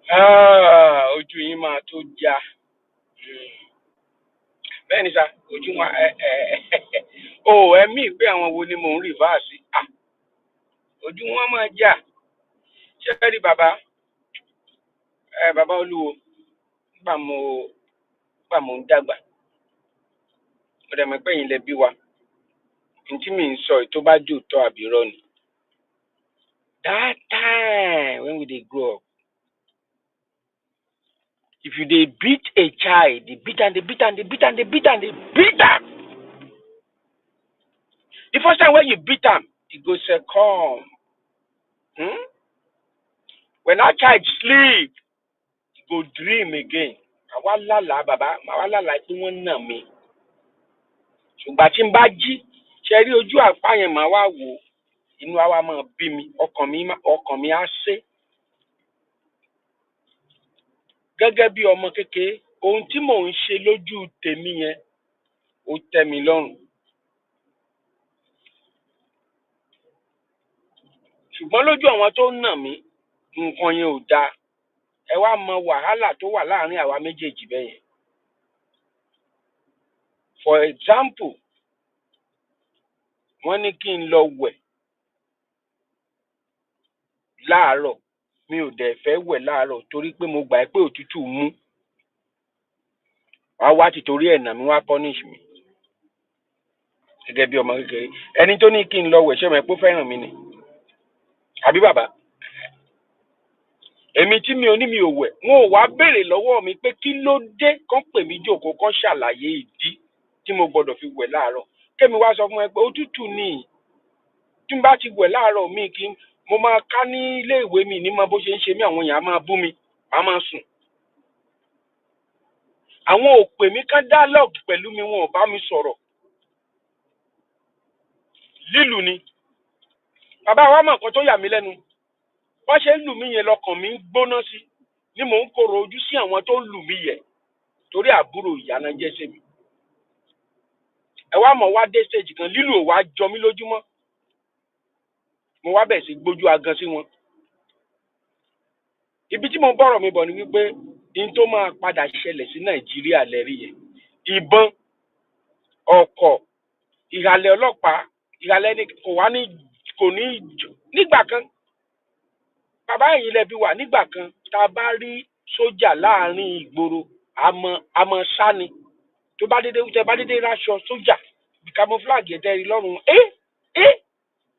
Ojú yín máa tó já. Bẹ́ẹ̀ ni sá, ojú wọn ẹ̀mí pé àwọn wo ni mò ń rìvásì. Ojú wọn máa já. Ṣé ẹ rí bàbá Olúwo nígbà mo ń dàgbà. Mo dẹ̀ mọ̀ pé ẹ̀yin lẹ bí wa. N tí mi ń sọ tó bá jò tọ́ àbí irọ́ ni. That time when we dey grow up, if you dey beat a child, dey beat am. The first time when you beat am, e go say come. When that child sleep, e go dream again. Àwa lálàá bàbá, àwa lálàá tí wọ́n nà mí. Ṣùgbọ́n tí n bá jí, ṣe rí ojú àpá yẹn màá wá wò, inú àwa máa bí mi, ọkàn mi á sé. Gẹ́gẹ́ bí ọmọ kékeré, ohun tí mò ń ṣe lójú tèmi yẹn, ó tẹ́ mi lọ́rùn. Ṣùgbọ́n lójú àwọn tó nà mí, nǹkan yẹn ò dáa. Ẹ wá mọ wàhálà tó wà láàrin àwa méjèèjì bẹ́ẹ̀ yẹn. For example, wọ́n ní kí n lọ wẹ̀ láàárọ̀. Mi ò dẹ̀ fẹ́ wẹ̀ láàárọ̀ torí pé mo gbà pé òtútù mú. Wá wá ti torí ẹ̀ nà mí wá punish mi. Gẹ́gẹ́ bí ọmọ kékeré. Ẹni tó ní kí n lọ wẹ̀ ṣé mo pé ó fẹ́ràn mi ni? Àbí bàbá? Èmi tí mi ò wẹ̀, wọn ò wá béèrè lọ́wọ́ mi pé kí ló dé kán pè mí jókòó kán ṣàlàyé ìdí tí mo gbọ́dọ̀ fi wẹ̀ láàárọ̀. Kémi wá sọ fún ẹ pé òtútù ni. Tí n bá ti wẹ̀ láàárọ̀ mi mo máa ká ní ilé ìwé mi ní mọ bó ṣe ń ṣe mí, àwọn èèyàn á máa bú mi, á máa sùn. Àwọn ò pè mí kán dialogue pẹ̀lú mi, wọn ò bá mi sọ̀rọ̀. Lílù ni. Bàbá wa mọ̀ nǹkan tó yà mí lẹ́nu. Wọ́n ṣe ń lù mí yẹn lọ́kàn mi ń gbóná sí. Ni mò ń korò ojú sí àwọn tó ń lù mí yẹn. Torí àbúrò ìyá náà jẹ́ sẹ́mi. Ẹ wá mọ̀ wá dé stage kan, lílù ò wá jọ mí lójúmọ́. Mo wá bẹ̀ sí gbójú agan sí wọn. Ibi tí mo bọ̀rọ̀ mi bọ̀ ni wípé in tó máa padà ṣẹlẹ̀ sí Nàìjíríà lẹ́rí yẹn. Ìbọn, ọkọ̀, ìhàlẹ̀ ọlọ́pàá, ìhàlẹ̀ ni kò ní nígbà kan. Bàbá ẹ̀yin lẹ́bi wà nígbà kan tá a bá rí sójà láàrin ìgboro àmọ́ sá ni. Tó bá dédé ráṣọ sójà bí camouflage ẹ̀dẹ́ rí lọ́rùn.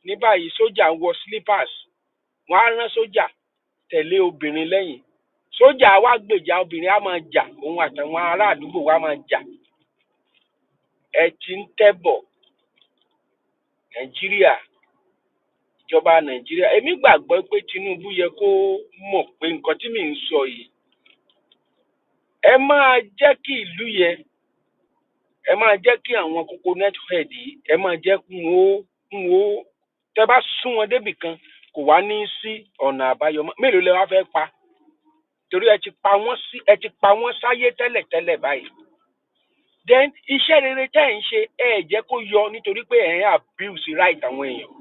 Ní báyìí sójà ń wọ slippers. Wọ́n á rán sójà tẹ̀lé obìnrin lẹ́yìn. Sójà wá gbèjà obìnrin á máa jà, òun àtàwọn ará àdúgbò wa máa jà. Ẹ ti ń tẹ́bọ̀ Nàìjíríà, ìjọba Nàìjíríà. Èmi gbàgbọ́ pé Tinubu yẹ kó mọ̀ pé nǹkan tí mi ń sọ yìí. Ẹ máa jẹ́ kí ìlú yẹn, ẹ máa jẹ́ kí àwọn coconut head yìí, ẹ máa jẹ́ kún ó tẹ́ bá sún wọn débì kan kò wá ní sí ọ̀nà àbáyọ mọ́. Mélòó lẹ wá fẹ́ pa? Torí ẹ ti pa wọ́n sáyé tẹ́lẹ̀ báyìí. Then iṣẹ́ rere tẹ́ ẹ̀ ń ṣe ẹ jẹ́ kó yọ nítorí pé ẹ̀ ń abuse right àwọn èèyàn.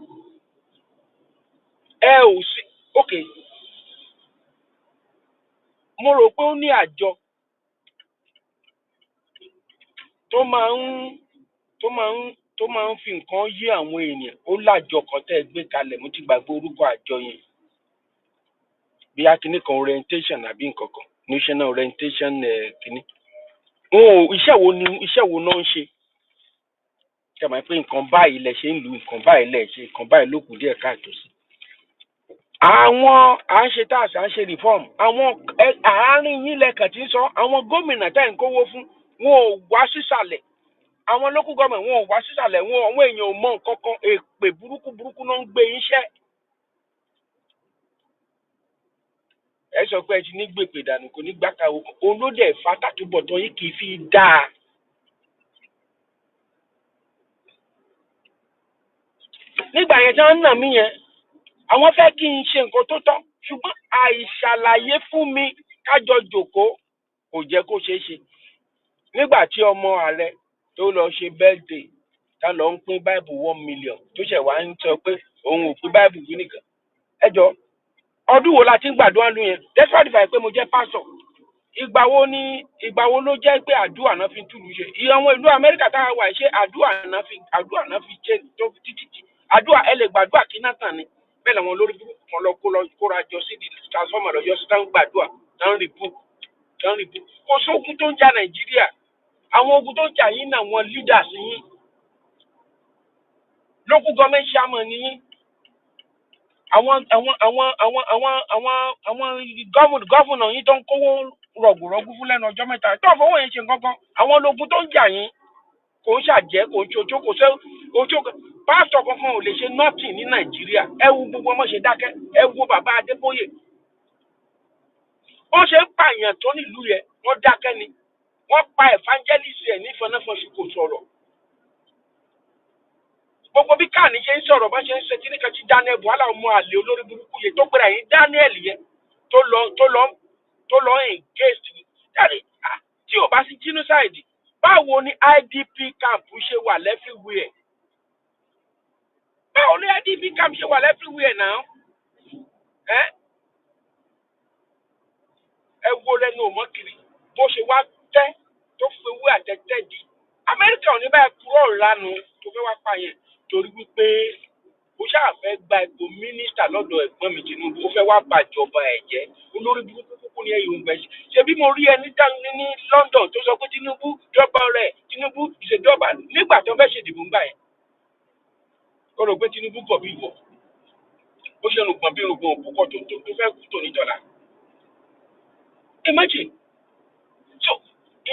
Ẹ ò sí okay. Mo rò pé ó ní àjọ tó máa ń fi nǹkan yé àwọn èèyàn. Ó lájọ kan tẹ́ ẹ gbé kalẹ̀, mo ti gbàgbé orúkọ àjọ yẹn. Bí akíní kan orientation àbí nǹkan kan, national orientation kíní. Iṣẹ́ wo náà ń ṣe? Ṣé ẹ mọ̀ pé nǹkan báyìí lẹ ṣe ń lù, nǹkan báyìí lẹ ṣe, nǹkan báyìí ló kù díẹ̀ káàtó sí. Àwọn à ń ṣe tax, à ń ṣe reform, àwọn àárín yín lẹ́kàn tí ń sọ, àwọn gómìnà tẹ́ ń kówó fún, wọn ò wá sísàlẹ̀. Àwọn local government wọn ò wá sísàlẹ̀, àwọn èèyàn ò mọ nǹkan kan, èpè burúkú náà ń gbé iṣẹ́. Ẹ sọ pé ẹ ti ní gbèpè dànù kò ní gbàkà olódẹ fàtàtúbọ̀tán yìí kì í fi dáa. Nígbà yẹn tí wọ́n ń nà mí yẹn, àwọn fẹ́ kí n ṣe nǹkan tó tọ́, ṣùgbọ́n àìṣàlàyé fún mi kájọ jòkóó kò jẹ́ kó ṣeé ṣe. Nígbà tí ọmọ ààrẹ tó lọ ṣe birthday tá lọ ń pín báìbù 1 million tó ṣẹ̀ wá ń sọ pé òun ò pín báìbù yìí nìkan. Ẹ jọ ọdún wo la ti ń gbàdúrà lóyún yẹn despite the fact pé mo jẹ́ pastor. Ìgbà wo ló jẹ́ pé àdúrà náà fi túlù ṣe iye àwọn ìlú Amẹ́ríkà tá a wà ṣe àdúrà náà fi ṣe tó títí àdúrà ẹ lè gbàdúrà kí náà tàn ní bẹ́ẹ̀ làwọn olórí burúkú kan lọ kóra jọ sí di transformer lọ́jọ́ sí táwọn gbàdúrà táwọn rìbú kò sóògùn tó ń jà Nàìjíríà àwọn ogun tó ń jà yín náà wọn leaders yín local government chairman yín àwọn gọ́fúnà yín tó ń kówó rọ̀gùrọ̀gù fún lẹ́nu ọjọ́ mẹ́ta tó fọwọ́ yẹn ṣe nǹkan àwọn ológun tó ń jà yín kò ń ṣàjẹ́ kò ń ṣojú kò ṣe ojú pásítọ̀ kankan ò lè ṣe nothing ní Nàìjíríà ẹ wo gbogbo ọmọ ṣe dákẹ́ ẹ wo bàbá Adébóyè wọ́n ṣe ń pààyàn tó nílùú yẹn wọ́n dákẹ́ ni wọ́n pa evangelist ẹ̀ ní fọnáfọ́sí kò sọ̀rọ̀ gbogbo bí káàní ṣe ń sọ̀rọ̀ bá ṣe ń ṣe kí nìkan tí Daniel buhala ọmọ àlè olórí burúkú yẹn tó gbéra yín Daniel yẹn tó lọ engaged dáre tí ò bá sí genocide báwo ni IDP camp ṣe wà everywhere báwo ni IDP camp ṣe wà everywhere now ẹ wo lẹ́nu òmọ́kiri bó ṣe wá tẹ́ tó fewé àtẹ́tẹ́ di Amẹ́ríkà ò ní báyìí kúrò lánàá tó fẹ́ wá pa yẹn torí wípé ó ṣáà fẹ́ gba ipò mínísítà lọ́dọ̀ ẹ̀gbọ́n mi Tinubu ó fẹ́ wá bàjọba ẹ̀ jẹ́ olórí burúkú kúkú ní ẹ̀yìn òǹgbẹ́ ṣe bí mo rí ẹni dání ní London tó sọ pé Tinubu jọba rẹ̀ Tinubu ìṣèjọba nígbà tó fẹ́ ṣe ìdìbò ńgbà yẹn ó rò pé Tinubu kọ̀ bí ìwọ̀ ó ṣe rògbòn bí rògbòn òpópọ̀ tó fẹ́ kú tò níjọba. Imagine so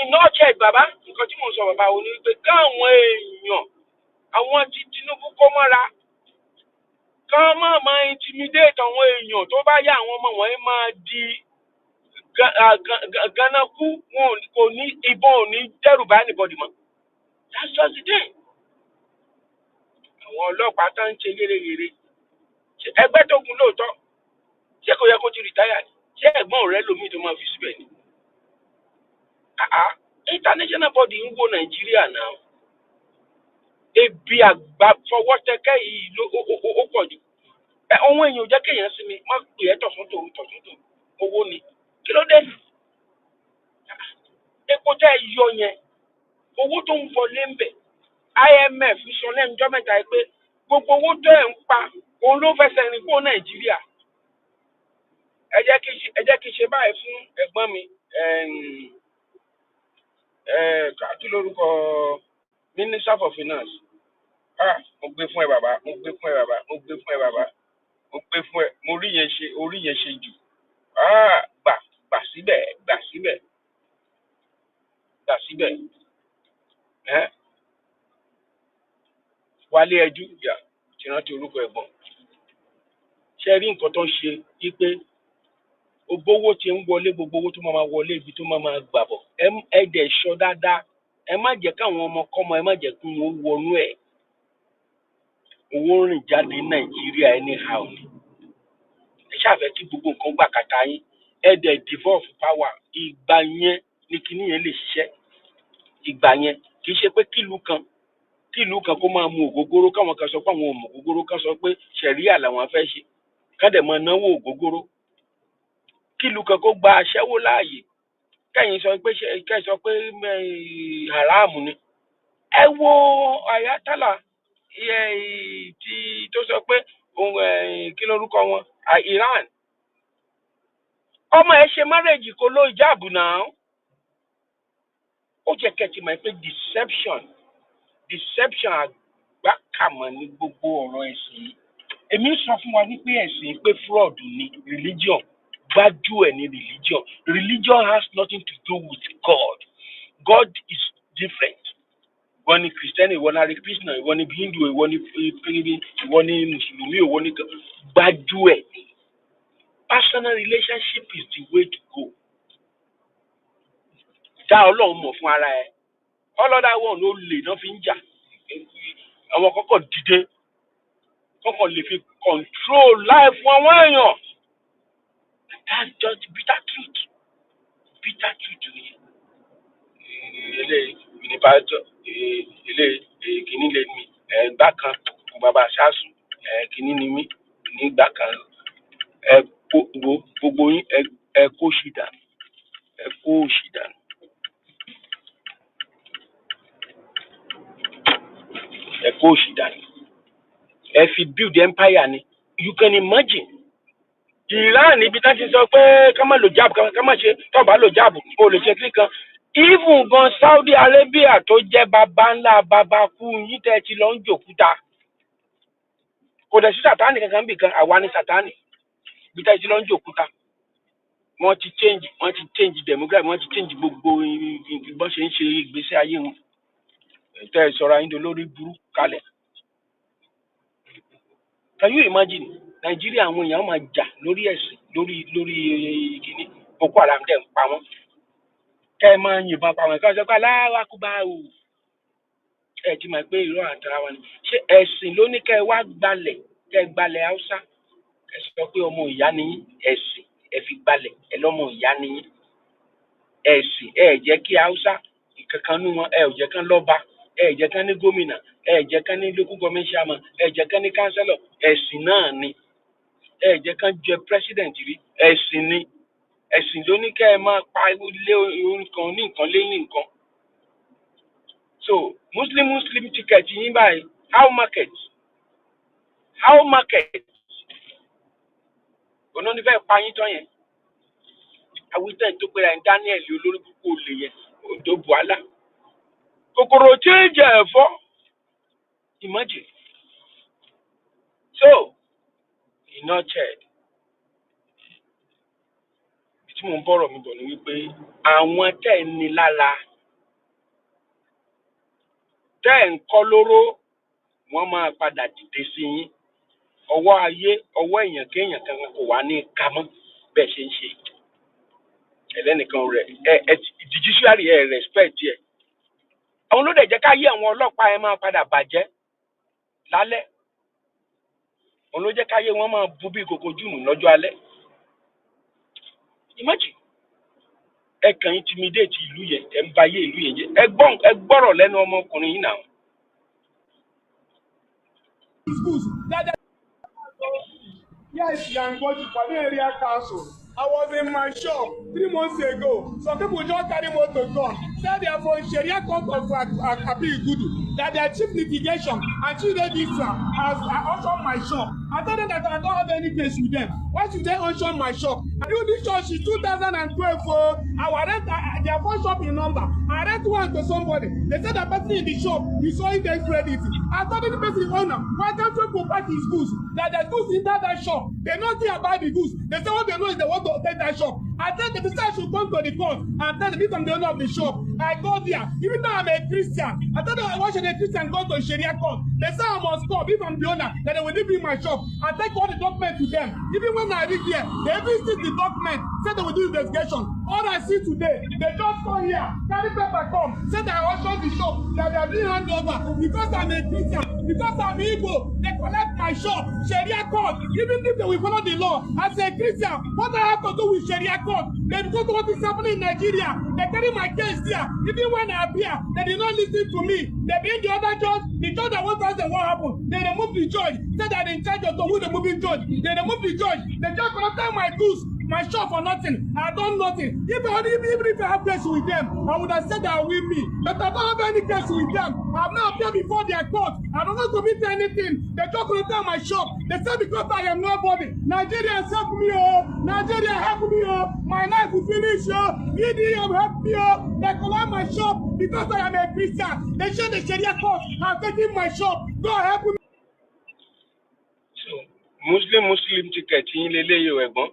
iná ọ̀chẹ́ bàbá nǹkan tí mo sọ bàbá wo ni wípé káwọn èèyàn àwọn tí Tinubu kó mọ́ra kán máa intimidate àwọn èèyàn tó bá yá àwọn ọmọ wọ̀nyí máa di gánakú wọn kò ní ìbọn ò ní dẹ́rù bá anybody mọ́. That's just the thing. Àwọn ọlọ́pàá tó ń ṣe yéreyére ẹgbẹ́ tó kún lóòótọ́ ṣé kò yẹ kó ti rìtáyà ni ṣé ẹ̀gbọ́n rẹ̀ lómi tó máa fi síbẹ̀ ni. International body ń wo Nàìjíríà náà ebi àgbà fọwọ́ tẹ́kẹ́ yìí ó pọ̀ jù ohun èèyàn jẹ́ kéèyàn sinmi má pè é tọ̀súntò owó ni kí ló dé epo tẹ́ ẹ yọ yẹn owó tó ń wọlé ń bẹ̀ IMF sọ lẹ́nujọ́ mẹ́ta yìí pé gbogbo owó tó ẹ̀ ń pa òun ló fẹsẹ̀ rìn kó Nàìjíríà ẹ jẹ́ kí n ṣe báyìí fún ẹ̀gbọ́n mi kí lórúkọ Minister for Finance mo gbé fún ẹ bàbá mo gbé fún ẹ mo rí yẹn ṣe jù gbà síbẹ̀ Wálé ẹjú ìyá ti rántí orúkọ ẹ̀gbọ́n ṣe rí nǹkan tó ń ṣe wípé owó tí ń wọlé gbogbo owó tó máa wọlé ibi tó máa gbà bọ̀ ẹ dẹ̀ ṣọ́ dáadáa ẹ má jẹ́ káwọn ọmọkọ́mọ ẹ má jẹ́ kí wọ́n wọnú ẹ̀ owó rìn jáde Nàìjíríà anyhow ni ẹ ṣàfẹ́ kí gbogbo nǹkan gbà kàtà yín ẹ dẹ̀ devolve power ìgbà yẹn ni kíní yẹn lè ṣiṣẹ́ ìgbà yẹn kì í ṣe pé kílùú kan kó máa mu ògógóró káwọn kan sọ pé àwọn ò mu ògógóró kan sọ pé ṣẹ̀ríà làwọn fẹ́ ṣe ká dẹ̀ máa náwó ògógóró kílùú kan kó gba aṣẹ́wó láàyè kẹ́yìn sọ pé haramu ni ẹ wo Ayatollah tó sọ pé kí lórúkọ wọn Iran ọmọ ẹ ṣe márèjì kó ló ìjáàbù náà ó jẹ́ kẹ́tì máa pé deception àgbákàmọ́ ní gbogbo ọ̀rọ̀ ẹ̀sìn yìí èmi ń sọ fún wa wípé ẹ̀sìn pé fraud ni religion gbájú ẹ̀ ní religion has nothing to do with God is different ìwọ ni Christian ìwọ ni ari Krishna ìwọ ni Hindu ìwọ ni Mùsùlùmí ìwọ ni gbájú ẹ̀ ní personal relationship is the way to go dá Ọlọ́run mọ̀ fún ara ẹ̀ ọlọ́dà wọn ló lè náà fi ń jà àwọn kọ́kọ́ dìde kọ́kọ́ lè fi control life fún àwọn èèyàn that's just the bitter truth ni ilé ìnìbàjọ ilé kìíní lè mi ẹgbà kan bàbá ṣáàṣù kìíní ni mí nígbà kan gbogbo yín ẹ kó ṣì dànù, ẹ kó ṣì dànù, ẹ kó ṣì dànù, ẹ fi build empire ni. You can imagine Iran ibi tá ti sọ pé ká má lo jab ká má ṣe tó bá lo jab o lè ṣe kí kan. Even gan Saudi Arabia tó jẹ́ baba ńlá baba kú yín tẹ́ ti lọ ń jòkúta kò dẹ̀ sí sàtáànì kankan bì kan àwa ni sàtáànì bí tẹ́ ti lọ ń jòkúta. Wọ́n ti change demography, wọ́n ti change gbogbo bọ́n ṣe ń ṣe ìgbésí ayé wọn. Tẹ́ ẹ sọ̀rọ̀ ayé lórí burú kalẹ̀. Can you imagine Nàìjíríà àwọn èèyàn máa jà lórí ẹ̀sìn lórí kìíní Boko Haram dẹ̀ ń pa wọ́n. Kẹ́ ẹ máa yìnbọn pa wọ́n kí wọ́n sọ pé aláwa kú bá o. Ẹ ti mọ̀ pé irọ́ àtàrà wa ni. Ṣé ẹ̀sìn ló ní kẹ́ ẹ wá gbalẹ̀ kẹ́ ẹ gbalẹ̀ Haúsá? Ẹ sọ pé ọmọ ìyá ni yín, ẹ̀sìn ẹ fi gbalẹ̀ ẹ lọ́mọ ìyá ni yín. Ẹ̀sìn ẹ jẹ́ kí Haúsá ìkankan nú wọn ẹ ò jẹ́ kán lọ́ba, ẹ jẹ́ kán ní gómìnà, ẹ jẹ́ kán ní local government chairman, ẹ jẹ́ kán ní councillor. Ẹ̀sìn náà ni. Ẹ jẹ́ kán jẹ president rí. Ẹ̀sìn ni. Ẹ̀sìn ló ní kẹ́ ẹ máa pa ilé nǹkan ní nǹkan lẹ́yìn nǹkan. So Muslim ticket yín báyìí how market ọ̀nà ní fẹ́ pa yín tán yẹn. Àwítẹ́ tó pera ẹ̀ Daniel olórí púpọ̀ olè yẹn òjò buhala. Kòkòrò tí ń jẹ ẹ̀fọ́ imagine. So in nutshell tí mo ń bọ̀rọ̀ mi bọ̀ ni wípé àwọn tẹ́ ẹ̀ ní lára tẹ́ ẹ̀ ń kọ́ lóró wọ́n máa padà dìde sí yín. Ọwọ́ ayé ọwọ́ èèyàn kéèyàn kankan kò wá ní ká mọ́ bẹ́ẹ̀ ṣe ń ṣe. Ẹlẹ́nìkan rẹ̀ the judiciary ẹ̀ respect ẹ̀. Àwọn ló dẹ̀ jẹ́ ká yé àwọn ọlọ́pàá ẹ̀ máa padà bàjẹ́ lálẹ́. Àwọn ló jẹ́ ká yé wọ́n máa bu bí kòkó jùmù lọ́jọ́ alẹ́. Imagine ẹ kàn intimidate ìlú yẹn ẹ ń ba ayé ìlú yẹn jẹ́. Ẹ gbọ́rọ̀ lẹ́nu ọmọkùnrin yìí náà. Yes, Yangoji for the area council. I was in my shop 3 months ago. Some people just carry motor gun. Said they are from Sharia court of Gudu. That their chief litigation and chief registrar has auctioned my shop. I told them that I don't have any case with them. Why should they auction my shop? I do this shop in 2012. I will rent their phone shop in number. I rent one to somebody. They said the person in the shop is showing them credit. I told the person owner, why can't you provide his goods? That the goods in that shop, they know nothing about the goods. They say what they know is they want to take that shop. I tell them the person should come to the court and tell them if I'm the owner of the shop. I go there. Even though I'm a Christian, I tell them why should a Christian go to Sharia court? They say I must come if I'm the owner, that they will leave me my shop. I take all the documents to them. Even when I reach there, they even see the document, say they will do investigation. All I see today, they just come here, carry paper come, say that I auction the shop, that they are doing handover because I'm a Christian, because I'm Igbo, they collect my shop, Sharia court, even if they will follow the law. As a Christian, what I have to do with Sharia court? They go to what is happening in Nigeria. They carry my case there. Even when I appear, they did not listen to me. They bring the other judge, the judge that wants us what happened. They remove the judge, said that in charge of who the moving judge. They remove the judge. The judge cannot tell my goods, my shop for nothing. I done nothing. Even if I have case with them, I would have said that with me. But I don't have any case with them. I have not appeared before their court. I don't know commit anything. They just cannot tell my shop. They say because I am nobody. Nigerians help me, oh. Nigeria help me, oh. My life will finish, oh. EDM help me, oh. They collect my shop because I am a Christian. They show the Sharia court. I'm taking my shop. God help me. So, Muslim ticket yín lélẹ́yìí o ẹ̀gbọ́n.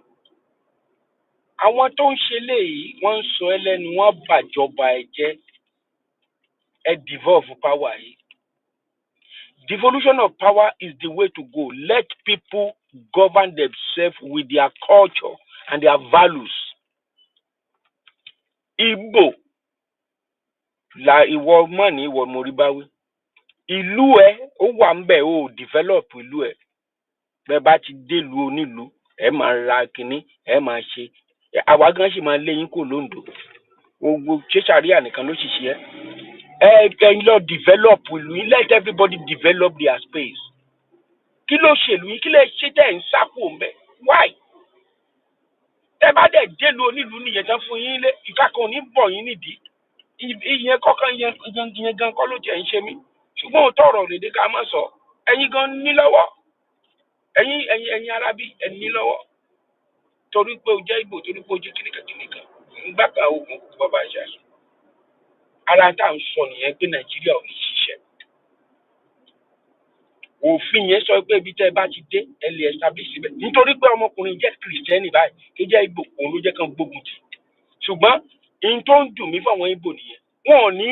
Àwọn tó ń ṣe léyìí wọ́n ń sọ ẹlẹ́nu wọ́n bàjọba ẹ jẹ́ ẹ devolve power yìí. Devolution of power is the way to go. Let people govern themselves with their culture and their values. Igbo la ìwọ mọ́ni ìwọ moribawi. Ìlú ẹ ó wà ń bẹ̀ ó develop ìlú ẹ. Bẹ́ẹ̀ bá ti dé ìlú onílùú ẹ máa ra kínní ẹ máa ṣe. Àwa gan ṣì máa lé yín kò lóńdó. Gbogbo ṣé sàríà nìkan ló ṣiṣẹ́. Ẹ lọ develop ìlú yín, let everybody develop their space. Kí ló ṣèlú yín? Kí lè ṣe tẹ̀ ń sápò ń bẹ̀? Why? tẹ́ bá dẹ̀ délu onílùú nìyẹn tán fún yín lé ìka kan ò ní bọ̀ yín nídìí ìyẹn kọ́kàn yẹn gan kọ́ ló tiẹ̀ ń ṣe mí ṣùgbọ́n òótọ́ ọ̀rọ̀ òdèdè ká má sọ ẹ̀yin gan ní lọ́wọ́ ẹ̀yin arábí ẹ̀ ní lọ́wọ́ torí pé o jẹ́ Ìgbò torí pé o jẹ́ kìnìkan nígbà kan oògùn kò bàbá ṣe àṣọ ara tá à ń sọ nìyẹn pé Nàìjíríà ò ní ṣiṣẹ́ òfin yẹn sọ pé ibi tẹ́ ẹ bá ti dé ẹ lè establish síbẹ̀ nítorí pé ọmọkùnrin jẹ́ kìrìsìtẹ́nì báyìí kí jẹ́ Ìgbò òun ló jẹ́ kán gbógun tì ṣùgbọ́n in tó ń dùn mí fáwọn Ìgbò nìyẹn wọn ò ní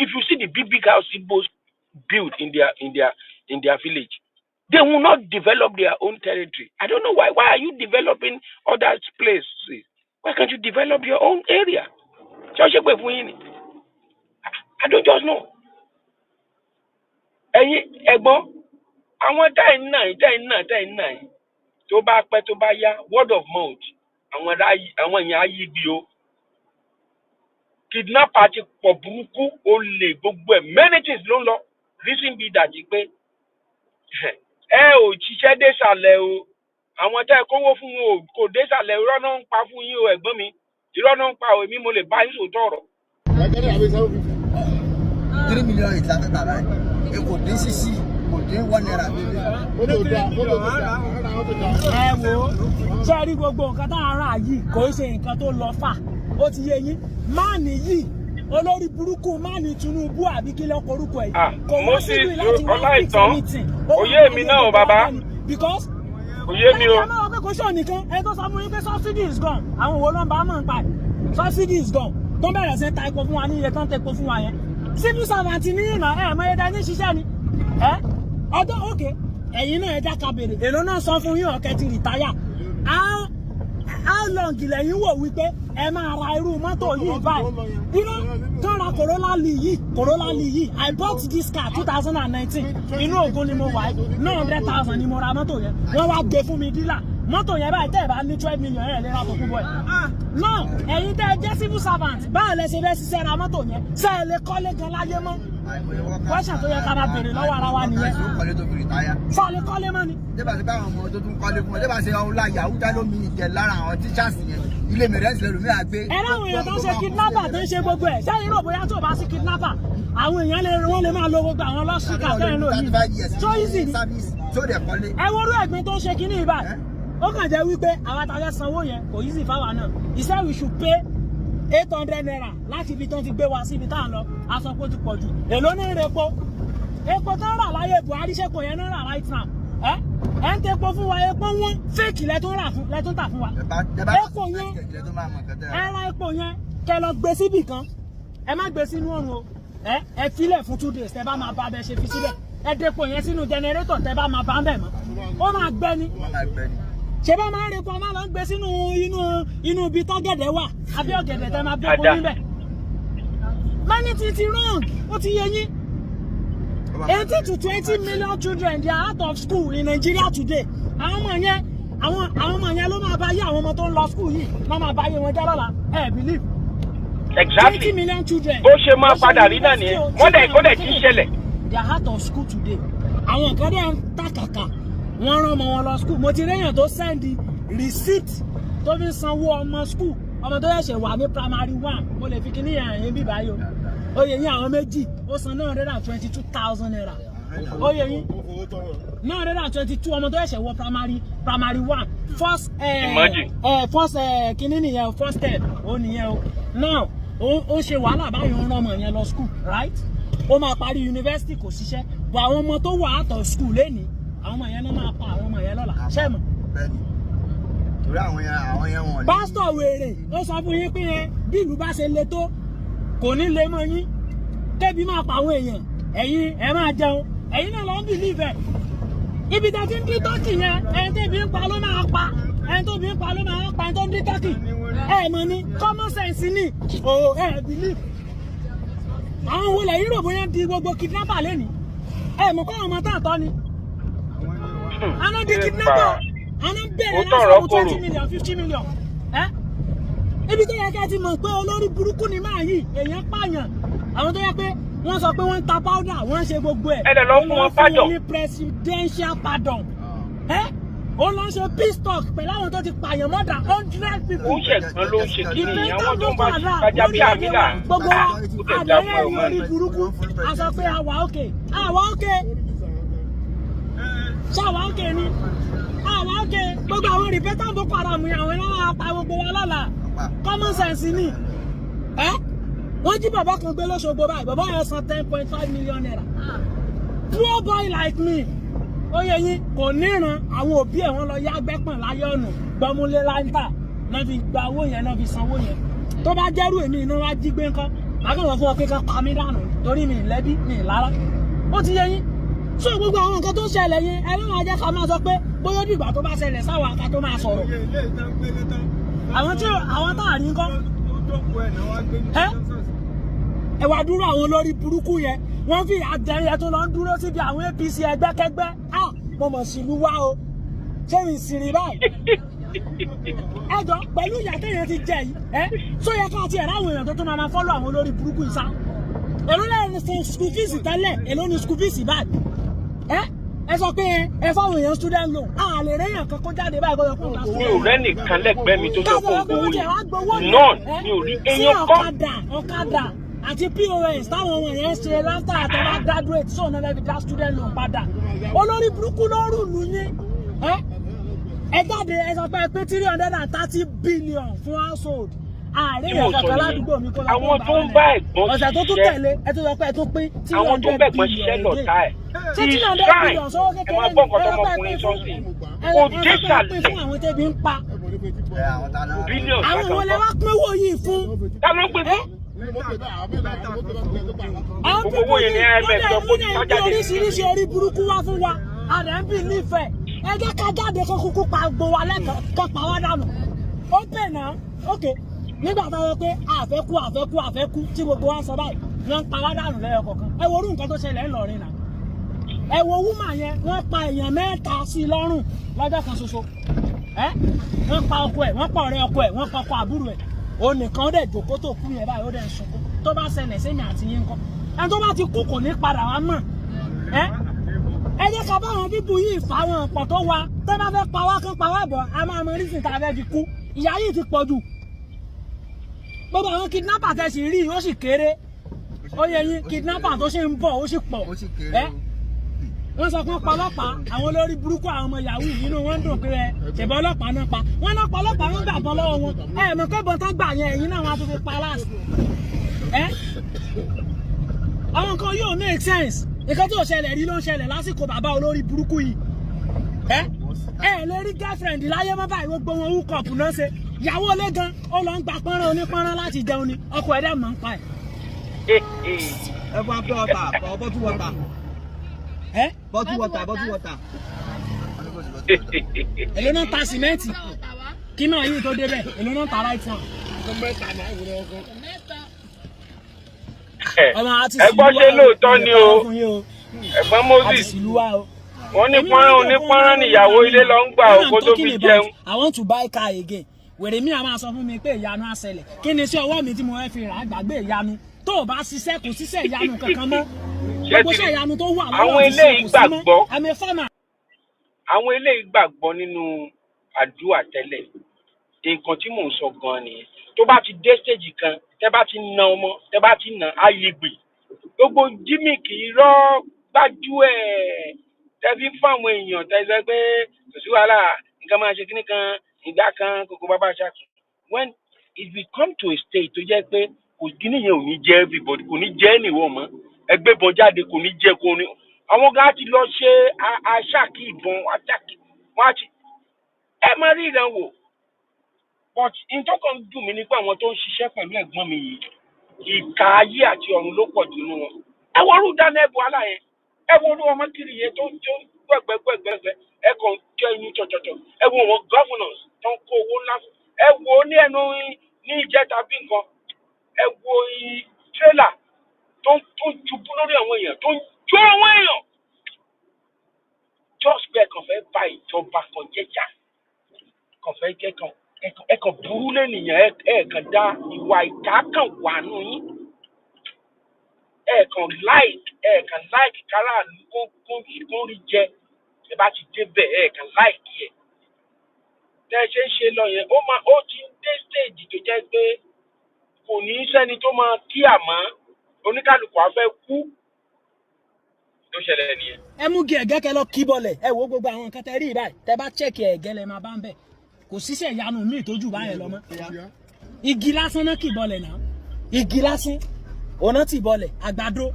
if you see the big house Igbos build in their village they will not develop their own territory. I don't know why are you developing other places? Why can't you develop your own area? I don't just know. Ẹ̀yin ẹ̀gbọ́n àwọn táyìn náà tó bá pẹ́ tó bá yá word of mouth àwọn èèyàn ayé bí o kidnapper ti pọ̀ burúkú olè gbogbo ẹ̀ many things ló ń lọ reason be that pé ẹ ò ṣiṣẹ́ désàlẹ̀ o àwọn tẹ́ ẹ kówó fún wọn o kò désàlẹ̀ irọ́ náà ń pa fún yín o ẹ̀gbọ́n mi irọ́ náà ń pa o èmi mo lè bá yín sòótọ́ ọ̀rọ̀. 3 million ìtàkùn tàbí ẹ kò dín sísí kò dín 1 naira. ẹ wo ṣe rí gbogbo nǹkan tá a rà yìí kò ṣe nǹkan tó lọ fà ó ti yé yín máàní yìí olórí burúkú máàní Tinubu àbí kí lọ́kọ̀ orúkọ ẹ̀ kò wọ́n síbi láti wọ́n fi tẹ̀mítì òye mi náà o bàbá because òye mi o ẹ máa wọ pé kò ṣe ònìkan ẹ tó sọ fún yín pé subsidy is gone àwọn òwò ló ń bá mọ̀ ń pa subsidy is gone tó bẹ̀rẹ̀ sí ta epo fún wa ní iye tó ń tepo fún wa yẹn civil servant ní ìmọ̀ ẹ̀ mọ ẹ̀dá ní ṣiṣẹ́ ni ọdún òkè ẹ̀yin náà ẹ̀dá kabèrè èlò náà sọ fún yín ọ̀kẹ́ ti rìtáyà how long lẹ́yìn wò wípé ẹ máa ra irú mọ́tò yìí báyìí tó ra Corolla yìí I bought this car 2019 inú Ògùn ni mo wà yìí 900,000 ni mo ra mọ́tò yẹn wọ́n wá gbé fún mi dílà mọ́tò yẹn báyìí tẹ́ ẹ̀ bá ní 12 million ẹ̀ lè ra tó kún bọ̀ ẹ̀ náà ẹ̀yin tẹ́ ẹ jẹ́ civil servant báwo lẹ ṣe fẹ́ ṣiṣẹ́ ra mọ́tò yẹn ṣé ẹ lè kọ́lé gan láyé mọ́ wọ́ṣà tó yẹ ká máa béèrè lọ́wọ́ ara wa nìyẹn ṣé ẹ lè kọ́lé mọ́ ni. débà sí báwọn ọmọ tó tún kọ́lé fún ọ débà sí ọ̀hún láyà àwùjá lómi ìjẹ lára àwọn tíṣàsì yẹn ilé mẹrẹsì lè lómi àgbé. ẹ láwọn èèyàn tó ń ṣe kidnapper tó ń ṣe gbogbo ẹ̀ ṣé irú bóyá tó bá sí kidnapper àwọn èèyàn wọ́n lè máa lo gbogbo àwọn lọ́síkà tẹ́yìn lò yìí tó easy ni ẹ worú ẹ̀gbin tó ń ṣe kínní ìbá ó kàn jẹ́ wípé àwọn àtàlẹ́ sanwó yẹn kò easy fáwa náà he said we should pay 800 naira láti ibi tó ti gbé wa sí ibi tá à ń lọ aṣọ pé ó ti pọ̀ jù èló ní epo tó ń rà láyé Buhari ṣẹ́kọ̀ọ́ yẹn náà rà right now ẹ ń tepo fún wa epo wọn fake lẹ́tún tà fún wa epo yẹn ẹ ra epo yẹn kẹ lọ gbé síbì kan ẹ má gbé sínú ọ̀run o ẹ filẹ̀ fún 2 days tẹ bá máa bá bẹ ṣe fi sílẹ̀ ẹ depo yẹn sínú generator tẹ bá máa bá bẹ̀ mọ́ ó máa gbẹ ni ṣe bá máa ń repo máa lọ ń gbé sínú inú ibi tọ́gẹ̀dẹ̀ wà àbí ọ̀gẹ̀dẹ̀ tẹ máa bẹ́ẹ̀ kó níbẹ̀ many things wrong ó ti yé yín 18 to 20 million children they are out of school in Nigeria today àwọn ọmọ yẹn ló máa bá yé àwọn ọmọ tó ń lọ school yìí wọ́n máa bá yé wọn jẹ́ lọ́la believe exactly 20 million children bó ṣe máa padà rí náà nìyẹn wọ́n dẹ̀ kí ń ṣẹlẹ̀. they are out of school today àwọn kan dẹ̀ ń tàkàkà wọ́n rán ọmọ wọn lọ school mo ti réyàn tó send receipt tó fi sanwó ọmọ school ọmọ tó ṣẹ̀ṣẹ̀ wà ní primary 1 mo lè fi kíní yẹn bí báyìí o oyè yín àwọn méjì ó san 922,000 naira oyè yín 922 ọmọ tó ṣẹ̀ṣẹ̀ wọ primary 1 first kíní nìyẹn first step ó nìyẹn o now ó ṣe wàhálà báyìí ó rán ọmọ yẹn lọ school right ó máa parí university kò ṣiṣẹ́ bọ̀ àwọn ọmọ tó wà out of school lénìí àwọn ọmọ yẹn ló máa pa àwọn ọmọ yẹn lọ́la ṣé mọ̀. torí àwọn yẹn wọn. pásítọ̀ wèrè ó sọ fún yín pé bí ìlú bá ṣe le tó kò ní le mọ́ yín kébi máa pa àwọn èèyàn ẹ̀yin ẹ̀ máa jẹun ẹ̀yin náà lọ ń bìlíìfù ẹ̀ ibi tẹ́ ti ń dín tọ́kì yẹn ẹni tó bí ń pa ló máa pa ẹni tó bí ń pa ló máa pa ẹni tó ń dín tọ́kì ẹ̀ mọ̀ ní common sense ní bìlíìfù àwọn wo lẹ́yìn rò bóyá di gbogbo kidnapper lẹ́nìí mọ̀ kọ́ ọmọ tá àtọ́ ni àná di kidnapper àná bẹ̀rẹ̀ láti fún 20 million 50 million ibi tó yẹ kí ẹ ti mọ̀ pé olórí burúkú ni máa yìí èèyàn pààyàn àwọn tó yẹ pé wọ́n sọ pé wọ́n ń ta powder wọ́n ń ṣe gbogbo ẹ̀ ẹ lè lọ fún wọn pardon ní presidential pardon ó lọ ṣe peace talk pẹ̀lú àwọn tó ti pààyàn more than 100 people. ó ṣẹ̀gbọ́n ló ń ṣe kí ni àwọn tó ń bá ìfẹ́ bí àmìlà gbogbo wa àdéhùn ẹ̀yìn orí burúkú a sọ pé àwa òkè ṣáwa òkè ni àwa òkè gbogbo àwọn repentant Boko Haram yẹn àwọn náà pa gbogbo wa lọ́la common sense ni wọ́n jí bàbá kan gbé lọ́sọ̀gbọ̀ báyìí bàbá yẹn san 10.5 million naira poor boy like me ó yẹ yín kò níran àwọn òbí ẹ̀ wọ́n lọ yá gbẹ́pọ̀n láyé ọ̀nà gbọmúlé láńtà náà fi gba owó yẹn náà fi sanwó yẹn tó bá jẹ́rú èmi iná wá jí gbé ńkọ́ lákàtúntò fún ọ pé ká pa mí dànù torí mi lẹ́bí mi lára ó ti yẹ yín so gbogbo àwọn nǹkan tó ṣẹlẹ̀ yẹn ẹ máa jẹ́ ká máa sọ pé bóyá dìgbà tó bá ṣẹlẹ̀ sáwọn àká tó máa sọ̀rọ̀ àwọn tá à rí ńkọ́ ẹ wá dúró àwọn olórí burúkú yẹn wọ́n fi àjẹyẹ tó lọ ń dúró síbi àwọn APC ẹgbẹ́kẹ́gbẹ́ mo mọ̀ sílùú wá o ṣé mi sì rí báyìí ẹjọ́ pẹ̀lú ìyà téèyàn ti jẹ yìí tó yẹ ká ti ẹ̀rọ àwọn èèyàn tó tún máa fọ́lọ̀ àwọn olórí burúkú ìsá èló lẹ́yìn ní school fees tẹ́lẹ̀ èló ní school fees báyìí ẹ sọ pé ẹ fáwọn èèyàn student loan a lè réyàn kan kó jáde báyìí kó fún mi ò rẹ́nìkan lẹ́gbẹ̀ẹ́ mi tó sọ fún ògbówó yìí náà mi ò rí èèyàn kan ọ̀kadà àti POS táwọn ọmọ yẹn ṣe láfta àtọ́wá graduate sóò náà lẹ́bi dá student loan padà olórí burúkú ló rù lù yín ẹ jáde ẹ sọ pé 330 billion fún household ààrẹ yẹn kankan ládùúgbò mi kó lọ àwọn tó ń bá ẹ̀gbọ́n ṣiṣẹ́ ọ̀sẹ̀ tó tún tẹ̀lé ẹ tó sọ pé ẹ tún pín 300 billion àwọn tó ń bẹ̀gbọ́n ṣiṣẹ́ lọ́ta ẹ̀ ṣé 300 billion sọ́wọ́ kékeré ẹ máa gbọ́ nǹkan tọmọkùnrin sọ́ọ̀sì kò dé sàlẹ̀ fún àwọn tẹ́bi ń pa bílíọ̀nù àwọn ìwọlé wá pínwó yìí fún ta ló ń pè fún gbogbo owó yẹn ní IMF lọ kó tó jáde oríṣiríṣi orí burúkú wá fún wa àrẹ ń bì nífẹ̀ẹ́ ẹ jẹ́ ká jáde kó kúkú pa gbogbo wa lẹ́kọ̀ọ́ ká pa wá dànù ó pè náà ókè nígbà tó yẹ pé àfẹ́kù tí gbogbo wa ń sọ báyìí wọ́n ń pa wá dànù lẹ́yọ kọ̀ọ̀kan ẹ wo orú nǹkan tó ṣẹlẹ̀ ńlọrin náà ẹ wo wúmà yẹn wọ́n pa èèyàn 3 sí lọ́rùn lọ́jọ́ kan ṣoṣo wọ́n pa ọkọ ẹ̀ wọ́n pa ọ̀rẹ́ ọkọ ẹ̀ wọ́n pa ọkọ àbúrò ẹ̀ òun nìkan ó dẹ̀ jòkó tó kú yẹn báyìí ó dẹ̀ ń sunkún tó bá ṣẹlẹ̀ sẹ́mi àti yín kọ́ ẹni tó bá ti kú kò ní padà wá mọ̀ ẹ jẹ́ ká bá àwọn bíbù yìí fà wọn pọ̀ tó wa tẹ́ bá fẹ́ pa wá kán pa wá bọ̀ a máa mọ rísìn tá a fẹ́ fi kú ìyá yìí ti pọ̀ jù gbogbo àwọn kidnapper tẹ̀sí rí ó sì kéré ó yẹ yín kidnapper tó ṣe ń bọ̀ ó sì pọ̀ wọ́n sọ pé ọlọ́pàá àwọn olórí burúkú àwọn ọmọ yahoo nínú wọn ń dùn pé ṣèbọ̀ ọlọ́pàá náà pa wọ́n náà pa ọlọ́pàá wọn gbà bọ́ lọ́wọ́ wọn mọ̀ pé bọ́tán gbà yẹn ẹ̀yìn náà wọn á tún fi pa láàsì àwọn nǹkan yóò make sense nǹkan tó ṣẹlẹ̀ rí ló ń ṣẹlẹ̀ lásìkò bàbá olórí burúkú yìí lè rí girlfriend láyé mọ́ báyìí gbogbo wọn hook up náà ṣe ìyàwó ilé gan ó lọ ń gba pọ́nrán onípọ́nrán láti jẹun ni ọkọ ẹ̀dẹ̀ mọ̀ ń pa ẹ̀. ẹ fún apẹ́ ọ̀tà bọ́tú wọ̀tà. bọ́tú wọ̀tà. èló náà ta sìmẹ́ǹtì kí náà yìí tó débẹ̀ èló náà ta right one. ẹ̀gbọ́n ṣe lóòótọ́ ni o ẹ̀gbọ́n Moses wọ́n ní pọ́nrán onípọ́nrán níyàwó ilé lọ ń gbà òkú tó fi jẹun. I want to buy car again wèrè mi àwọn sọ fún mi pé ìyanu á ṣẹlẹ̀ kí ni sí ọwọ́ mi tí mo fẹ́ fi rà á gbàgbé ìyanu tó o bá ṣiṣẹ́ kò ṣiṣẹ́ ìyanu kankan mọ́ gbogbo ṣe ìyanu tó wà lọ́wọ́ ti ṣe kò sí mọ́ àmì fọ́mà. àwọn eléyìí gbàgbọ́ nínú àdúrà tẹ́lẹ̀ nǹkan tí mò ń sọ gan-an nìyẹn tó bá ti dé stage kan tẹ́ bá ti na ọmọ tẹ́ bá ti na ayégbè gbogbo jímìkì irọ́ gbájú ẹ̀ tẹ́bí fún àwọn èèyàn tẹ́sẹ̀ pé kò sí wàhálà nǹkan máa ṣe kíní kan ìgbà kan kòkó bàbá ṣáàkì when it will come to a stage tó jẹ́ pé kò kíní yẹn ò ní jẹ́ everybody kò ní jẹ́ ẹnìwọ̀n mọ́ ẹgbẹ́ ìbọn jáde kò ní jẹ́ kò ní àwọn gan ti lọ ṣe aṣáàkì ìbọn aṣáàkì wọn á ti ẹ máa rí ìdánwò but ìtọ́kàn dùn mí nípa àwọn tó ń ṣiṣẹ́ pẹ̀lú ẹ̀gbọ́n mi yìí ìka ayé àti ọ̀run ló pọ̀ jù nínú wọn ẹ wọ́n rú dáná ẹ̀bùn alá yẹn ẹ wo olú ọmọ kiri yẹn tó gbẹgbẹgbẹgbẹ ẹ kàn jẹ inú tọ̀tọ̀tọ̀ ẹ wo wọn governors tó ń kó owó ńlá ẹ wo ní ẹnu ní ìjẹta bí nǹkan ẹ wo trailer tó ń jubú lórí àwọn èèyàn tó ń jó àwọn èèyàn just bẹ́ẹ̀ kàn fẹ́ bá ìjọba kan jẹ́jà kàn fẹ́ jẹ́ kan ẹ kàn burú lẹ́nìyàn ẹ kàn dá ìwà ìka kan wà nù yín. ẹ kàn láìkì káràlú kó rí jẹ ẹ bá ti débẹ̀ ẹ kàn láìkì ẹ tẹ́ ṣe ń ṣe lọ yẹn ó ti ń dé stage tó jẹ́ pé kò ní sẹ́ni tó máa kí àmọ́ oníkálukú á fẹ́ kú tó ṣẹlẹ̀ nìyẹn. ẹ mú gí ẹ̀gẹ́ kẹ lọ kí bọlẹ̀ ẹ wo gbogbo àwọn nǹkan tẹ rí báyìí tẹ bá chẹ́ẹ̀kì ẹ̀gẹ́ lẹ máa bá ń bẹ̀ kò síṣẹ́ ìyanu míì tó jù báyẹn lọ mọ́ igi lásán náà kì bọlẹ̀ náà igi lásán ọ̀nà tì bọlẹ̀ àgbàdo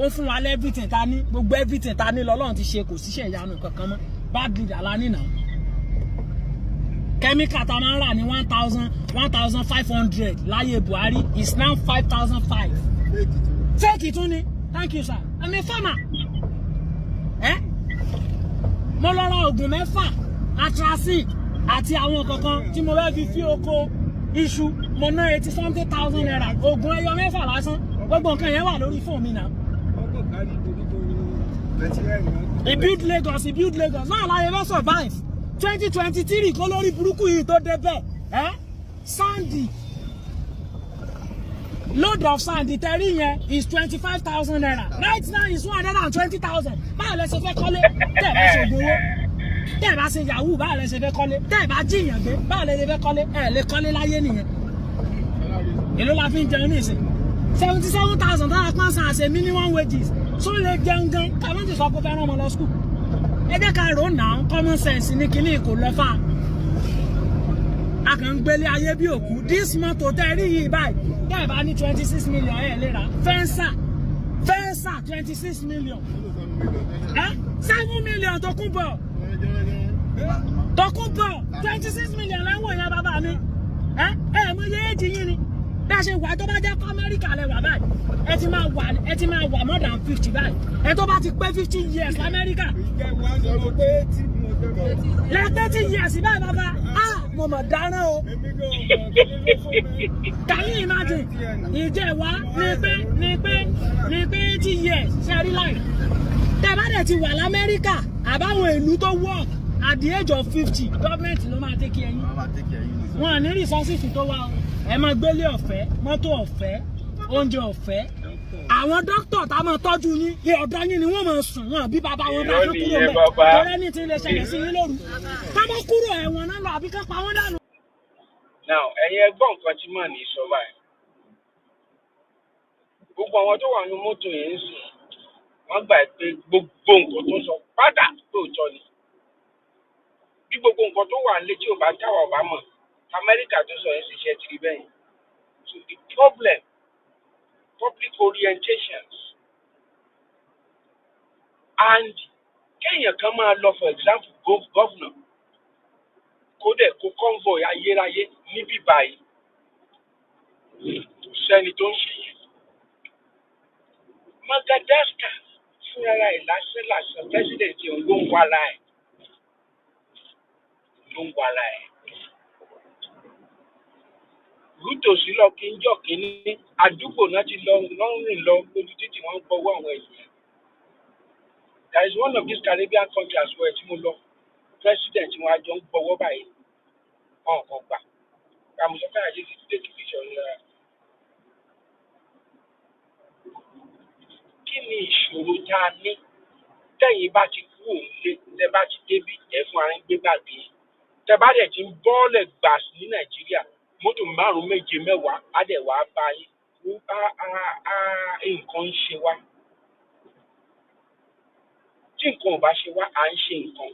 ó fún wa everything ta ní gbogbo everything ta ní lọ́lọ́run ti ṣe kò síṣẹ́ ìyanu kankan mọ́ bad leader la ní náà kẹ́míkà tá a máa ń rà ní 1,500 láyé Buhari is now 5,500 fake tún ni thank you sir I'm a farmer mo lọ ra oògùn 6 atracid àti àwọn kankan tí mo fẹ́ fi oko iṣu mo ná 80-something naira oògùn ẹyọ 6 lásán gbogbo nǹkan yẹn wà lórí fóònù mi náà. He build Lagos náà láyé fẹ́ survive 2023 kó lórí burúkú yìí tó débẹ̀ sandy load of sandy tẹ́rí yẹn is 25,000 naira right now is 120,000 báwo lẹ ṣe fẹ́ kọ́lé tẹ́ ẹ bá ṣe gbowó tẹ́ ẹ bá ṣe yahoo báwo lẹ ṣe fẹ́ kọ́lé tẹ́ ẹ bá jiyàn gbé báwo lẹ ṣe fẹ́ kọ́lé ẹ lè kọ́lé láyé nìyẹn èló la fi ń jẹun ní ìsìn 77,000 dára kan san àṣẹ minimum wages so lè jẹun gan kàwọn ti sọ pé fẹ́ràn ọmọ lọ school ẹ jẹ́ ká rò náà common sense ní kíní kò lọ fà á kàn ń gbélé ayé bí òkú this month hotel rí yìí báyìí tẹ́ ẹ bá ní 26 million ẹ̀ lè ra fẹ́ǹsà 26 million 7 million tó kún bọ̀ 26 million lẹ́wọ̀n yẹn bàbá mi mọ iye èjì yín ni bí a ṣe wà tó bá jẹ́ kó Amẹ́ríkà lẹ wà báyìí ẹ ti máa wà more than 50 báyìí ẹ tó bá ti pé 50 years lamẹ́ríkà lẹ́tẹ́ 30 years báyìí bàbá mo mọ̀ dáná o can you imagine ìjẹ̀wá ní pé 80 years ṣe rí láì tẹ́ bá dẹ̀ ti wà lamẹ́ríkà àbáwọn ìlú tó work at the age of 50 gọ́ọ̀mẹ̀ntì ló máa tẹ́kì ẹ̀yìn wọn ní resources tó wà o ẹ máa gbélé ọ̀fẹ́ mọ́tò ọ̀fẹ́ oúnjẹ ọ̀fẹ́ àwọn dókítà tá a máa tọ́jú yín ọ̀dọ̀ yín ni wọ́n máa sùn wọn bí bàbá wọn bá kúrò mẹ́ tọ́lẹ́ ní ti lè ṣẹlẹ̀ sí yín lóru ká bá kúrò ẹ̀wọ̀n náà lọ àbí ká pa wọ́n dànù. now ẹ̀yin ẹgbọ́n nǹkan tí màá ní sọ báyìí gbogbo àwọn tó wà ní mọ́tò yẹn ń sùn wọ́n gbà pé gbogbo nǹkan tó sọ pátá lóòótọ́ ni bí gbogbo nǹkan tó wà létí ò bá táwà bá mọ̀ Amẹ́ríkà tó sọ yẹn sì ṣe tìrì bẹ́yìn so the problem public orientations and kéèyàn kan máa lọ for example governor kó dẹ̀ kó convoy ayérayé níbí báyìí sẹ́ni tó ń ṣe yẹn Madagascar fúnra ẹ̀ lásán president yẹn ló ń wàlá ẹ̀ rútòsí lọ kí n jọ kínní àdúgbò náà ti lọ rìn lọ lójú títì wọn ń gbọ́wọ́ àwọn èèyàn. There is one of these Caribbean countries as well tí mo lọ president wọn àjọ ń gbọ́wọ́ báyìí ọ̀kan gbà àmùsọ̀kà àjẹ ti take picture rẹ̀. Kí ni ìṣòro tá a ní tẹ́yìn bá ti kú òun lé tẹ́ bá ti débi ẹ̀ fún ara ń gbé gbàgbé tẹ́ bá dẹ̀ ti ń bọ́ọ̀lẹ̀ gbà sí ní Nàìjíríà mọ́tò 5, 7, 10 á dẹ̀ wá bá yín nǹkan ń ṣe wá tí nǹkan ò bá ṣe wá à ń ṣe nǹkan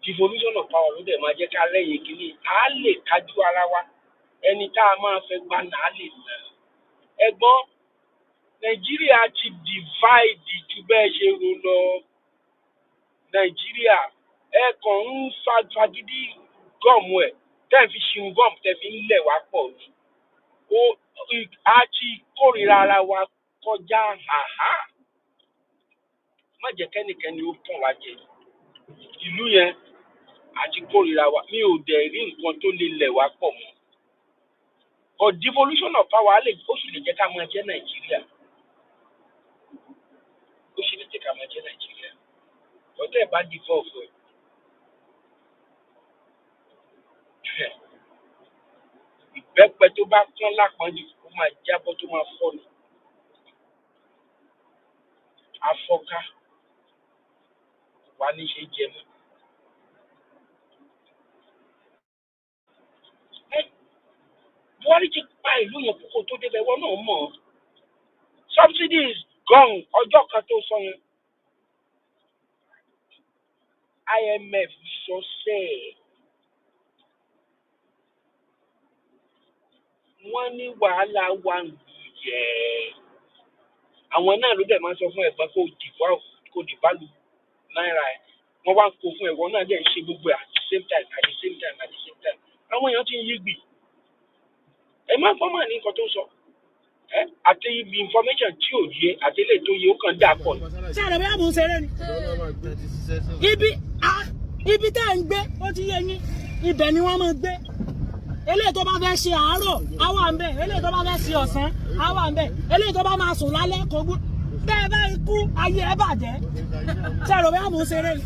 devolution of power ló dẹ̀ máa jẹ́ ká lẹ́yìn kínní á lè kájú ara wa ẹni tá a máa fẹ́ gbà náà á lè nà ẹ̀gbọ́n Nàìjíríà ti divide ju bẹ́ẹ̀ ṣe rò lọ Nàìjíríà ẹ kàn ń fagídí gọ́ọ̀mù ẹ̀ tẹ́ fi ṣin gọ́ọ̀mù tẹ́ fi ń lẹ̀ wá pọ̀ ni a ti kórìíra ara wa kọjá àhá má jẹ́ kẹ́nikẹ́ni ó tàn wá jẹ ìlú yẹn a ti kórìíra wa mi ò dẹ̀ rí nǹkan tó lè lẹ̀ wá pọ̀ mọ́ but devolution of power ó sì lè jẹ́ ká máa jẹ́ Nàìjíríà ó sì lè jẹ́ ká máa jẹ́ Nàìjíríà ọ̀tẹ̀ bá devolve ìbẹ́pẹ tó bá kán lápọ́njù ó máa jábọ́ tó máa fọ́ ni afọ́ká wà ní ṣe jẹ mọ́ Buhari ti pa ìlú yẹn kókó tó débẹ̀ wọ́n náà mọ̀. Subsidy is gone ọjọ́ kan tó sọ yẹn. IMF sọ sẹ́ẹ̀. Wọ́n ní wàhálà wà yẹ. Àwọn náà ló dẹ̀ máa sọ fún ẹ̀gbọ́n kó dìbàlù náírà ẹ̀. Wọ́n wá ń kó fún ẹ̀wọ̀n náà dẹ̀ ń ṣe gbogbo at the same time. Àwọn èèyàn ti ń yí gbì. Ẹ má gbọ́ mà ní nǹkan tó sọ. Àti ibi information tí ò yé àti ilé tó yé ó kàn dà pọ̀. Ṣé àrẹ̀ bóyá mò ń ṣeré ni? Ibi tá à ń gbé ó ti yé yín. Ibẹ̀ ni wọ́n máa gbé. Eléyìí tó bá fẹ́ ṣe àárọ̀ á wà ń bẹ̀. Eléyìí tó bá fẹ́ ṣe ọ̀sán á wà ń bẹ̀. Eléyìí tó bá máa sùn lálẹ́ kò gbú. Bẹ́ẹ̀ bá ikú ayé ẹ bàjẹ́. Ṣé àrẹ̀ bóyá mò ń ṣeré ni?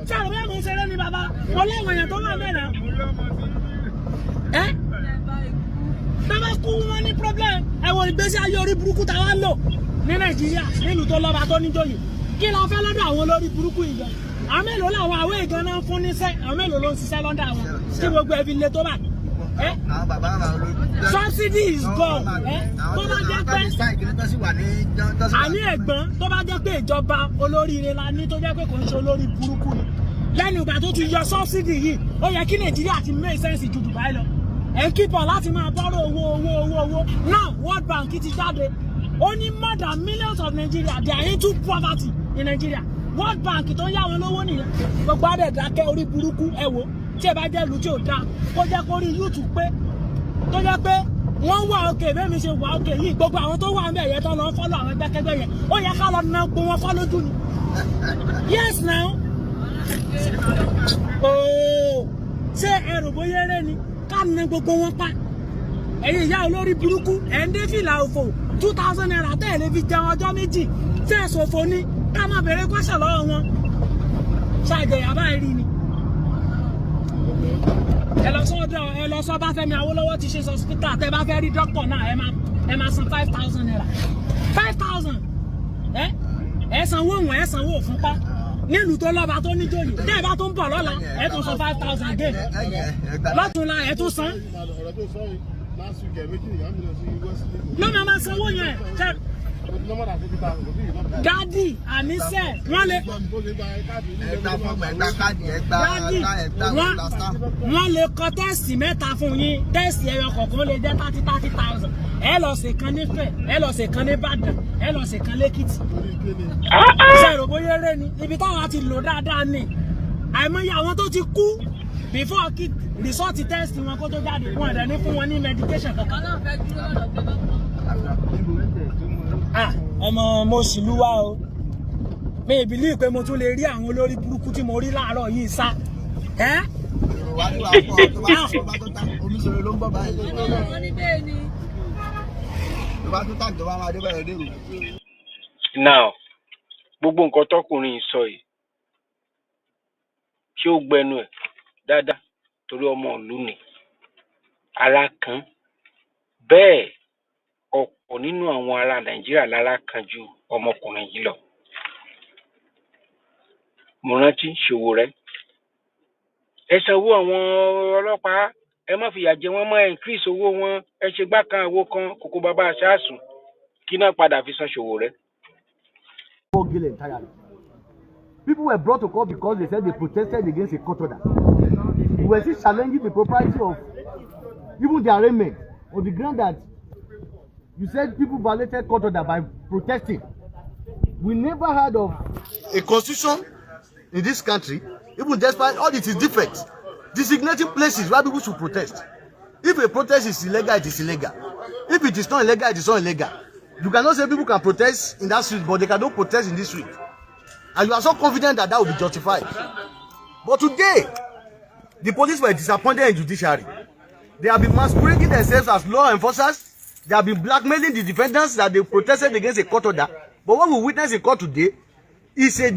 Ṣé àrẹ̀ bóyá mò ń ṣeré ni bàbá? Mo láwọn èèyàn tó wà mẹ́rin. Bàbá kú wọn ní problem. Ẹ̀wọ̀n ìgbésí ayé orí burúkú tá a wá lò ní Nàìjíríà nílùú tó lọ́ba tó níjòyè. Kí la fẹ́ lọ́dọ̀ àwọn olórí burúkú yìí gan? Àwọn mélòó làwọn àwé ìgan náà ń fún níṣẹ́? Àwọn mélòó ló ń ṣiṣẹ́ lọ́dọ̀ àwọn? Tí gbogbo ẹ̀ fi le tó bá. Subsidy is gone. Tó bá jẹ́ pé àní ẹ̀gbọ́n tó bá jẹ́ pé ìjọba olóríire la ní tó jẹ́ pé kò ń ṣe olórí burúkú ni. Lẹ́nu ìgbà tó ti yọ subsidy yìí, ó yẹ kí Nàìjíríà ti make sense ju Dubai lọ. Ẹ kíkọ̀ láti máa bọ́rọ̀ owó. Now World Bank ti jáde. Ó ní more than millions of Nigeria they are into poverty in Nigeria. World Bank tó ń yá wọn lówó nìyẹn. Gbogbo àdẹ̀ dákẹ́ orí burúkú ẹ wo. Tí ẹ bá jẹ́ ìlú tí ò dáa, kó jẹ́ kó rí YouTube pé tó jẹ́ pé wọ́n wà òkè bẹ́ẹ̀ mi ṣe wà òkè yìí. Gbogbo àwọn tó wà ń bẹ̀ yẹn tó lọ fọ́lọ́ àwọn ẹgbẹ́kẹ́gbẹ́ yẹn. Ó yẹ ká lọ na gbogbo wọn fọ́ lójú ni. Yes now. Ṣé ẹrù bóyá eré ni? Ká na gbogbo wọn pa. Ẹ̀yin ìyá olórí burúkú ẹ̀ ń dé fìlà òfò 2000 naira tẹ́lẹ̀ fi jẹun ọjọ́ méjì tí ẹ̀ ṣòfò ní ká máa bèrè kwẹ́sẹ̀ lọ́wọ́ wọn. Ṣàjẹyà báyìí rí ni. Ẹ lọ sọ Báfẹ́mi Awólọ́wọ̀ ti ṣe hospital tẹ́ bá fẹ́ rí dókítà náà ẹ máa san 5000 naira. 5000 ẹ sanwó wọn ẹ sanwó òfúnpá. Nílùú tó lọ́ba tó níjòyè tẹ́ ẹ bá tó ń bọ̀ lọ́la ẹ tún san 5000 again. Lọ́tùnla ẹ tún san. Ló máa sanwó yẹn. Dádì àníṣe wọ́n lè kọ tẹ́sì mẹ́ta fún yín. Tẹ́sì ẹyọ kọ̀ọ̀kan lè jẹ́ 30,000. Ẹ lọ ṣe kan nífẹ̀, ẹ lọ ṣe kan ní Ìbàdàn, ẹ lọ ṣe kan lẹ́kìtì. Ṣé èrò bóyá eré ni? Ibi táwọn ti lò dáadáa ni. Àìmọye àwọn tó ti kú before kí rìsọ́ọ̀tì tẹ́sì wọn kó tó jáde wọn ẹ̀dẹ̀ ní fún wọn ní medication kankan. Ọmọ mo sì lú wá o. Mi ì believe pé mo tún lè rí àwọn olórí burúkú tí mo rí láàárọ̀ yìí sá. Now, gbogbo nǹkan tọkùnrin sọ yìí ṣé ó gbẹnu ẹ̀ dáadáa torí ọmọ ìlú ni ara kan bẹ́ẹ̀ ọ̀pọ̀ nínú àwọn ará Nàìjíríà lára kan ju ọmọkùnrin yìí lọ. Mo rántí Sowore ẹ sanwó àwọn ọlọ́pàá ẹ má fìyà jẹ wọ́n mọ́ ẹ increase owó wọn ẹ ṣe gbá kan àwo kan kókó bàbá aṣáàsùn kí náà padà fi san Sowore. People were brought to court because they said they protested against a court order. We were still challenging the propriety of even the arraignment on the ground that you said people violated court order by protesting. We never heard of a constitution in this country, even despite all its defects, designating places where people should protest. If a protest is illegal, it is illegal. If it is not illegal, it is not illegal. You cannot say people can protest in that street, but they cannot protest in this street. And you are so confident that that will be justified. But today, the police were disappointed in judiciary. They have been masquerading themselves as law enforcers. They have been blackmailing the defendants that they protested against a court order. But what we witness in court today is a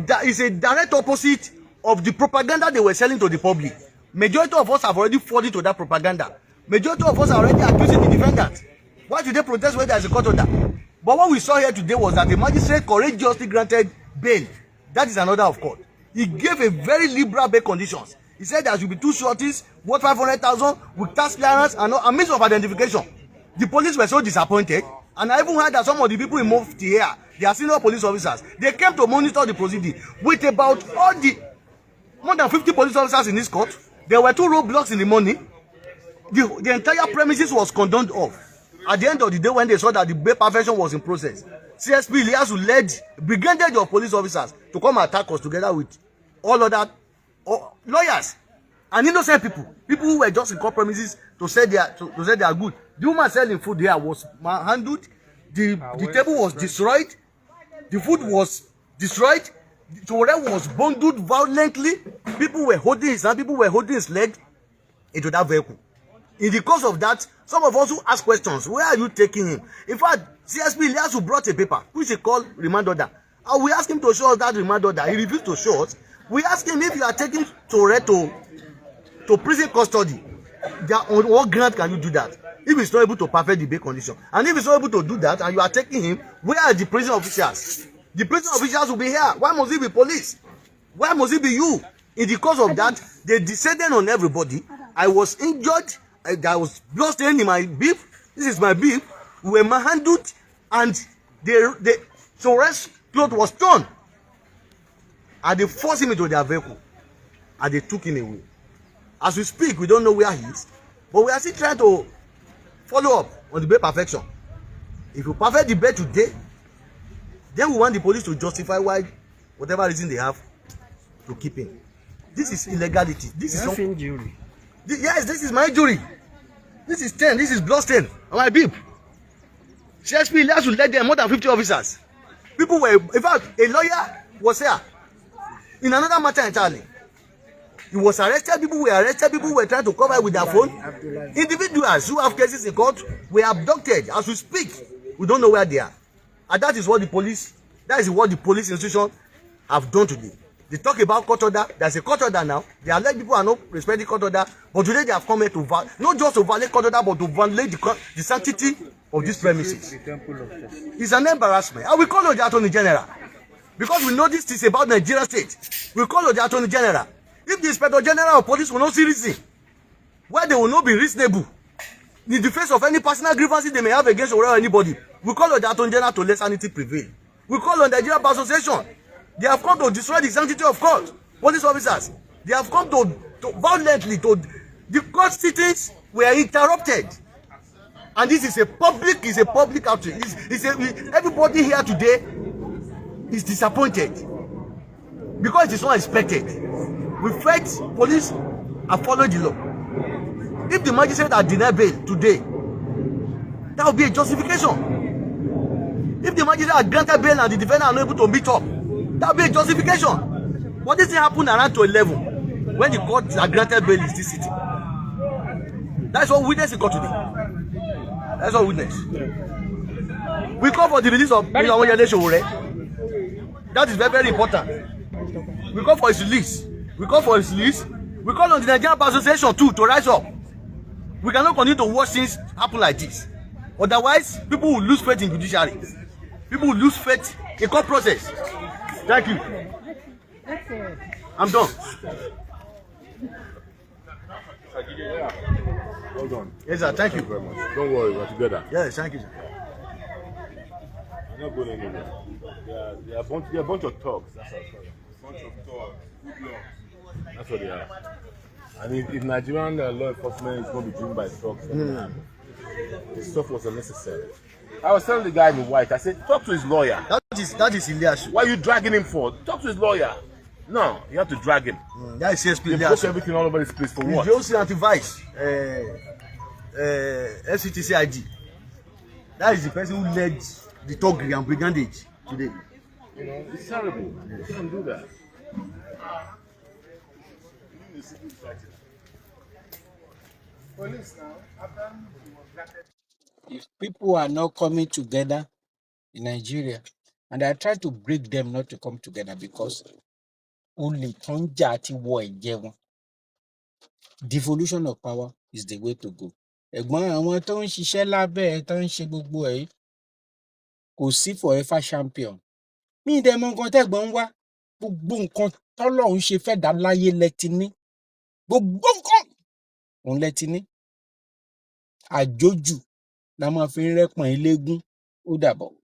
direct opposite of the propaganda they were selling to the public. Majority of us have already fallen to that propaganda. Majority of us are already accusing the defendants. Why did they protest when there is a court order? But what we saw here today was that the magistrate courageously granted bail. That is another of court. He gave a very liberal bail conditions. He said there should be 2 shorties worth 500,000 with tax clearance and means of identification. The police were so disappointed, and I even heard that some of the people in Mufti here, they are senior police officers. They came to monitor the proceeding with about more than 50 police officers in this court. There were 2 roadblocks in the morning. The entire premises was cordoned off. At the end of the day, when they saw that the bail perfection was in process, CSP Iliasu led brigade of police officers to come attack us together with all other lawyers and innocent people who were just in court premises to say they are good. The woman selling food here was handled. The table was destroyed. The food was destroyed. The Tore was bundled violently. People were holding his hand. People were holding his leg into that vehicle. In the course of that, some of us who ask questions, where are you taking him? In fact, CSP Iliasu brought a paper, which he called remand order. And we asked him to show us that remand order. He refused to show us. We asked him, if you are taking Tore to prison custody, on what ground can you do that? If he's not able to perfect the bail condition. And if he's not able to do that, and you are taking him, where are the prison officials? The prison officials will be here. Why must it be police? Why must it be you? In the course of that, they descended on everybody. I was injured. I was bloodstained in my beef. This is my beef. We were manhandled, and the Tore's cloth was torn. And they forced him into their vehicle, and they took him away. As we speak, we don't know where he is, but we are still trying to follow up on the bail perfection. If you perfect the bail today, then we want the police to justify why, whatever reason they have, to keep him. This is illegality. This is injury. Yes, this is my injury. This is 10. This is blood stain on my bib. CSP Iliasu led them more than 50 officers. People were, in fact, a lawyer was here. In another matter entirely. He was arrested. People were arrested. People were trying to cover with their phone. Individuals who have cases in court were abducted. As we speak, we don't know where they are. And that is what the police institution have done today. They talk about court order. There's a court order now. The alleged people are not respecting court order. But today they have come here to not just to violate court order, but to violate the sanctity of these premises. It's an embarrassment. And we call on the Attorney General. Because we know this is about Nigeria State. We call on the Attorney General. If the Inspector General of Police will not see reason, why they will not be reasonable in the face of any personal grievances they may have against or anybody, we call on the Attorney General to let sanity prevail. We call on the Nigeria Bar Association. They have come to destroy the sanctity of court. Police officers, they have come to violently the court sittings were interrupted. And this is a public outrage. Everybody here today is disappointed because it is not expected. We felt police have followed the law. If the magistrate had denied bail today, that would be a justification. If the magistrate had granted bail and the defendant are not able to meet up, that would be a justification. But this thing happened around to 11 when the court had granted bail in this city. That's what witness in court today. That's what witness. We call for the release of Oluwo Showore. That is very, very important. We call for his release. We call for his release. We call on the Nigerian Bar Association too to rise up. We cannot continue to watch things happen like this. Otherwise, people will lose faith in judiciary. People will lose faith in court process. Thank you. I'm done. Hold on. Yes, sir. Thank you very much. Don't worry, we're together. Yes, thank you, sir. You're not going anywhere. They are a bunch of thugs. That's what That's what they are. And if Nigerian law enforcement is going to be driven by thugs, this stuff was unnecessary. I was telling the guy in white, I said, talk to his lawyer. That is Iliasu. Why are you dragging him for? Talk to his lawyer. No, you have to drag him. That is CSP Iliasu. They broke everything all over this place for what? The OC anti-vice, FCTC ID. That is the person who led the thuggery and brigandage today. You know, it's terrible. You can't do that. If people are not coming together in Nigeria, and I try to break them not to come together because only devolution of power is the way to go. Ẹ̀gbọ́n àwọn tó ń ṣiṣẹ́ lábẹ́ ẹ̀ tó ń ṣe gbogbo ẹ̀ kò sí forever champion. Mí ìdẹ́mọ̀ nǹkan tẹ́gbọ́n ń wá gbogbo nǹkan tọ́lọ́run ṣe fẹ́ dá láyé lẹ́tí ní. gbogbo nǹkan òun lẹ ti ní. Àjójù la máa fi ń rẹ́pọ̀n eléégún. Ó dàbọ̀.